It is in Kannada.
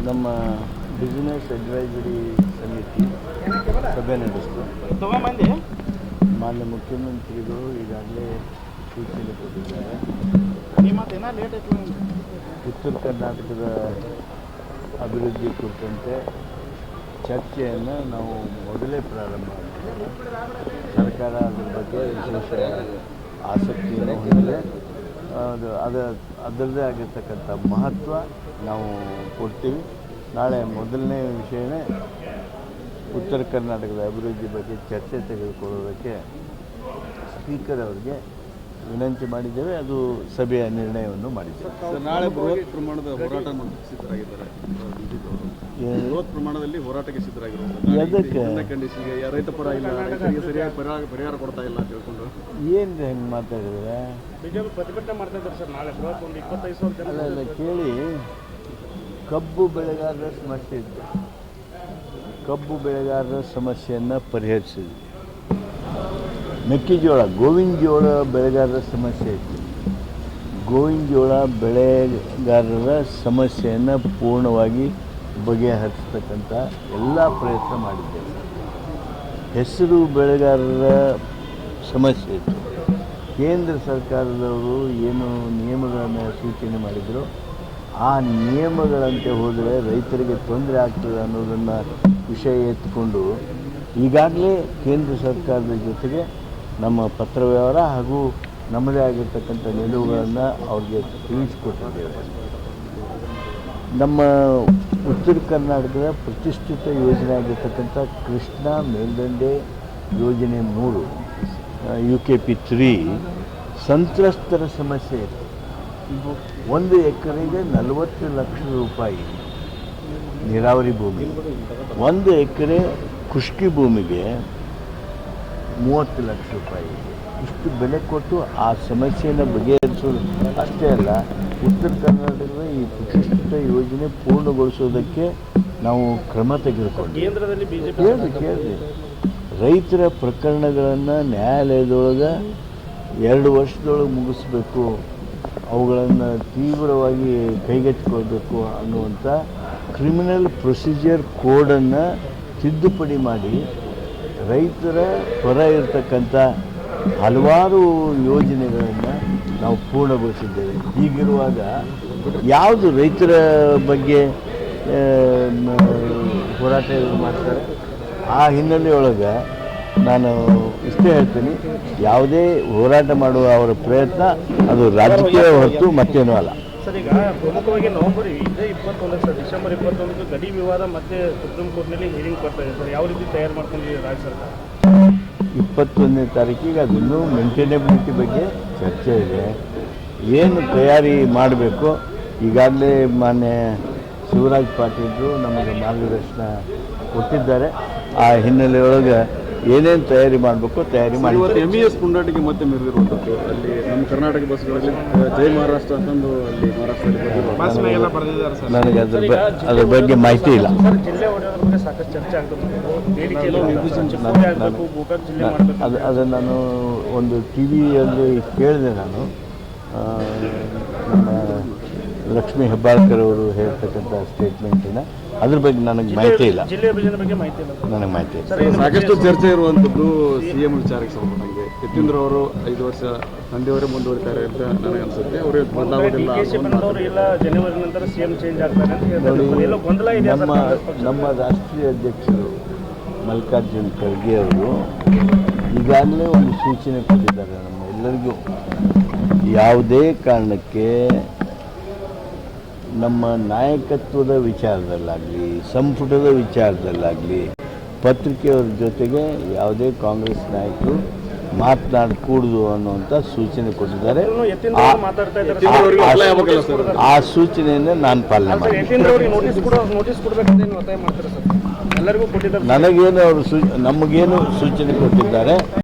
ನಮ್ಮ ಬಿಸಿನೆಸ್ ಅಡ್ವೈಸರಿ ಸಮಿತಿ ಸಭೆ ನಡೆಸಿತು. ಮಾನ್ಯ ಮುಖ್ಯಮಂತ್ರಿಗಳು ಈಗಾಗಲೇ ಸೂಚನೆ ಕೊಟ್ಟಿದ್ದಾರೆ. ಉತ್ತರ ಕರ್ನಾಟಕದ ಅಭಿವೃದ್ಧಿ ಕುರಿತಂತೆ ಚರ್ಚೆಯನ್ನು ನಾವು ಮೊದಲೇ ಪ್ರಾರಂಭ ಮಾಡಿದ್ದೇವೆ. ಸರ್ಕಾರ ಅದರ ಬಗ್ಗೆ ವಿಶೇಷ ಆಸಕ್ತಿಯನ್ನು ಹೊಂದಿದೆ. ಅದರದ್ದೇ ಆಗಿರ್ತಕ್ಕಂಥ ಮಹತ್ವ ನಾವು ಕೊಡ್ತೀವಿ. ನಾಳೆ ಮೊದಲನೇ ವಿಷಯನೇ ಉತ್ತರ ಕರ್ನಾಟಕದ ಅಭಿವೃದ್ಧಿ ಬಗ್ಗೆ ಚರ್ಚೆ ತೆಗೆದುಕೊಳ್ಳೋದಕ್ಕೆ ಸ್ಪೀಕರ್ ಅವರಿಗೆ ವಿನಂತಿ ಮಾಡಿದ್ದೇವೆ. ಅದು ಸಭೆಯ ನಿರ್ಣಯವನ್ನು ಮಾಡಿದ್ದೇವೆ. ನಾಳೆ ಬೃಹತ್ ಪ್ರಮಾಣದ ಹೋರಾಟ ಸಿದ್ಧರಾಗಿದ್ದಾರೆ. ಬೃಹತ್ ಪ್ರಮಾಣದಲ್ಲಿ ಹೋರಾಟಕ್ಕೆ ಸಿದ್ಧರಾಗಿದ್ದಾರೆ. ಅದಕ್ಕೆ ರೈತ ಪರ ಇಲ್ಲ, ರೈತರಿಗೆ ಸರಿಯಾಗಿ ಪರಿಹಾರ ಕೊಡ್ತಾ ಇಲ್ಲ ಅಂತ ಹೇಳ್ಕೊಂಡು ಏನು ಹೆಂಗೆ ಮಾತಾಡಿದ್ರೆ ಬಿಜೆಪಿ ಪ್ರತಿಭಟನೆ ಮಾಡ್ತಾ ಇದ್ದಾರೆ ಸರ್. ನಾಳೆ ಬೃಹತ್ ಒಂದು 25,000 ಅಲ್ಲ ಕೇಳಿ, ಕಬ್ಬು ಬೆಳೆಗಾರರ ಸಮಸ್ಯೆ ಇತ್ತು. ಕಬ್ಬು ಬೆಳೆಗಾರರ ಸಮಸ್ಯೆಯನ್ನು ಪರಿಹರಿಸಿದ್ವಿ. ಮೆಕ್ಕೆಜೋಳ, ಗೋವಿನ ಜೋಳ ಬೆಳೆಗಾರರ ಸಮಸ್ಯೆ ಇತ್ತು. ಗೋವಿನ ಜೋಳ ಬೆಳೆಗಾರರ ಸಮಸ್ಯೆಯನ್ನು ಪೂರ್ಣವಾಗಿ ಬಗೆಹರಿಸ್ತಕ್ಕಂಥ ಎಲ್ಲ ಪ್ರಯತ್ನ ಮಾಡಿದ್ದೇವೆ. ಹೆಸರು ಬೆಳೆಗಾರರ ಸಮಸ್ಯೆ ಇತ್ತು. ಕೇಂದ್ರ ಸರ್ಕಾರದವರು ಏನು ನಿಯಮಗಳನ್ನು ಸೂಚನೆ ಮಾಡಿದರು, ಆ ನಿಯಮಗಳಂತೆ ಹೋದರೆ ರೈತರಿಗೆ ತೊಂದರೆ ಆಗ್ತದೆ ಅನ್ನೋದನ್ನು ವಿಷಯ ಎತ್ತಿಕೊಂಡು ಈಗಾಗಲೇ ಕೇಂದ್ರ ಸರ್ಕಾರದ ಜೊತೆಗೆ ನಮ್ಮ ಪತ್ರ ವ್ಯವಹಾರ ಹಾಗೂ ನಮ್ಮದೇ ಆಗಿರ್ತಕ್ಕಂಥ ನಿಲುವುಗಳನ್ನು ಅವ್ರಿಗೆ ತಿಳಿಸಿಕೊಟ್ಟಿದ್ದೇವೆ. ನಮ್ಮ ಉತ್ತರ ಕರ್ನಾಟಕದ ಪ್ರತಿಷ್ಠಿತ ಯೋಜನೆ ಆಗಿರ್ತಕ್ಕಂಥ ಕೃಷ್ಣ ಮೇಲ್ದಂಡೆ ಯೋಜನೆ 3 UKP 3 ಸಂತ್ರಸ್ತರ ಸಮಸ್ಯೆ ಇತ್ತು. 1 ಎಕರೆಗೆ 40 ಲಕ್ಷ ರೂಪಾಯಿ ನೀರಾವರಿ ಭೂಮಿ, 1 ಎಕರೆ ಖುಷ್ಕಿ ಭೂಮಿಗೆ 30 ಲಕ್ಷ ರೂಪಾಯಿ. ಇಷ್ಟು ಬೆಲೆ ಕೊಟ್ಟು ಆ ಸಮಸ್ಯೆಯನ್ನು ಬಗೆಹರಿಸೋದು ಅಷ್ಟೇ ಅಲ್ಲ, ಉತ್ತರ ಕರ್ನಾಟಕದ ಈ ಪ್ರತಿಷ್ಠಿತ ಯೋಜನೆ ಪೂರ್ಣಗೊಳಿಸೋದಕ್ಕೆ ನಾವು ಕ್ರಮ ತೆಗೆದುಕೊಂಡು ಕೇಳಿ ರೈತರ ಪ್ರಕರಣಗಳನ್ನು ನ್ಯಾಯಾಲಯದೊಳಗೆ 2 ವರ್ಷದೊಳಗೆ ಮುಗಿಸ್ಬೇಕು, ಅವುಗಳನ್ನು ತೀವ್ರವಾಗಿ ಕೈಗೆತ್ತಿಕೊಳ್ಬೇಕು ಅನ್ನುವಂಥ ಕ್ರಿಮಿನಲ್ ಪ್ರೊಸೀಜರ್ ಕೋಡನ್ನು ತಿದ್ದುಪಡಿ ಮಾಡಿ ರೈತರ ಪರ ಇರತಕ್ಕಂಥ ಹಲವಾರು ಯೋಜನೆಗಳನ್ನು ನಾವು ಪೂರ್ಣಗೊಳಿಸಿದ್ದೇವೆ. ಹೀಗಿರುವಾಗ ಯಾವುದು ರೈತರ ಬಗ್ಗೆ ಹೋರಾಟ ಮಾಡ್ತಾರೆ, ಆ ಹಿನ್ನೆಲೆಯೊಳಗೆ ನಾನು ಇಷ್ಟೇ ಹೇಳ್ತೀನಿ, ಯಾವುದೇ ಹೋರಾಟ ಮಾಡುವ ಅವರ ಪ್ರಯತ್ನ ಅದು ರಾಜಕೀಯ ಹೊರತು ಮತ್ತೇನೂ ಅಲ್ಲ. ಸರ್, ಈಗ ಪ್ರಮುಖವಾಗಿ ಡಿಸೆಂಬರ್ 21 ಗಡಿ ವಿವಾದ ಮತ್ತೆ ಸುಪ್ರೀಂ ಕೋರ್ಟ್ನಲ್ಲಿ ಹಿಯರಿಂಗ್ ಬರ್ತಾ ಇದೆ ಸರ್. ಯಾವ ರೀತಿ ತಯಾರು ಮಾಡ್ಕೊಂಡಿದೆ ರಾಜ್ಯ ಸರ್ಕಾರ? 21ನೇ ತಾರೀಕಿಗೆ ಅದನ್ನು ಮೇಂಟೈನಬಿಲಿಟಿ ಬಗ್ಗೆ ಚರ್ಚೆ ಇದೆ. ಏನು ತಯಾರಿ ಮಾಡಬೇಕು ಈಗಾಗಲೇ ಮಾನ್ಯ ಶಿವರಾಜ್ ಪಾಟೀಲರು ನಮಗೆ ಮಾರ್ಗದರ್ಶನ ಕೊಟ್ಟಿದ್ದಾರೆ. ಆ ಹಿನ್ನೆಲೆಯೊಳಗೆ ಏನೇನು ತಯಾರಿ ಮಾಡಬೇಕು ತಯಾರಿ ಮಾಡಿ. MES ಪುಂಡಾಟಿಕೆ ಮತ್ತೆ ಮೆರೆದಿರುವಂಥದ್ದು ಅಲ್ಲಿ ನಮ್ಮ ಕರ್ನಾಟಕ ಬಸ್ಗಳಲ್ಲಿ ಜೈ ಮಹಾರಾಷ್ಟ್ರ ಅಂತಂದು ಅಲ್ಲಿ ಮಹಾರಾಷ್ಟ್ರದಲ್ಲಿ ನನಗೆ ಅದ್ರ ಬಗ್ಗೆ ಮಾಹಿತಿ ಇಲ್ಲ. ಜಿಲ್ಲೆ ಒಡೆಯೋದ್ರ ಬಗ್ಗೆ ಸಾಕಷ್ಟು ಚರ್ಚೆ ಆಗ್ತದೆ. ಅದನ್ನು ನಾನು ಒಂದು ಟಿವಿಯಲ್ಲಿ ಕೇಳಿದೆ. ನಾನು ನಮ್ಮ ಲಕ್ಷ್ಮೀ ಹೆಬ್ಬಾಳ್ಕರ್ ಅವರು ಹೇಳ್ತಕ್ಕಂಥ ಸ್ಟೇಟ್ಮೆಂಟಿನ ಅದ್ರ ಬಗ್ಗೆ ನನಗೆ ಮಾಹಿತಿ ಇಲ್ಲ. ನನಗೆ ಮಾಹಿತಿ ಇಲ್ಲ. ಸಾಕಷ್ಟು ಚರ್ಚೆ ಇರುವಂಥದ್ದು CM ವಿಚಾರಕ್ಕೆ ಸಂಬಂಧಪಟ್ಟಂಗೆ ಯತೀಂದ್ರ ಅವರು 5 ವರ್ಷ ತಂದೆಯವರೇ ಮುಂದುವರಿತಾರೆ ಅಂತ ನನಗೆ ಅನಿಸುತ್ತೆ. ಅವರು ಜನವರಿ ನಂತರ CM ಚೇಂಜ್ ಆಗ್ತಾರೆ. ನಮ್ಮ ರಾಷ್ಟ್ರೀಯ ಅಧ್ಯಕ್ಷರು ಮಲ್ಲಿಕಾರ್ಜುನ್ ಖರ್ಗೆ ಅವರು ಈಗಾಗಲೇ ಒಂದು ಸೂಚನೆ ಕೊಟ್ಟಿದ್ದಾರೆ ನಮ್ಮ ಎಲ್ಲರಿಗೂ. ಯಾವುದೇ ಕಾರಣಕ್ಕೆ ನಮ್ಮ ನಾಯಕತ್ವದ ವಿಚಾರದಲ್ಲಾಗಲಿ, ಸಂಪುಟದ ವಿಚಾರದಲ್ಲಾಗಲಿ ಪತ್ರಿಕೆಯವ್ರ ಜೊತೆಗೆ ಯಾವುದೇ ಕಾಂಗ್ರೆಸ್ ನಾಯಕರು ಮಾತನಾಡಕೂಡದು ಅನ್ನುವಂಥ ಸೂಚನೆ ಕೊಟ್ಟಿದ್ದಾರೆ. ಆ ಸೂಚನೆಯನ್ನು ನಾನು ಪಾಲನೆ ಮಾಡ್ತೀನಿ. ನನಗೇನು ಅವರು ನಮಗೇನು ಸೂಚನೆ ಕೊಟ್ಟಿದ್ದಾರೆ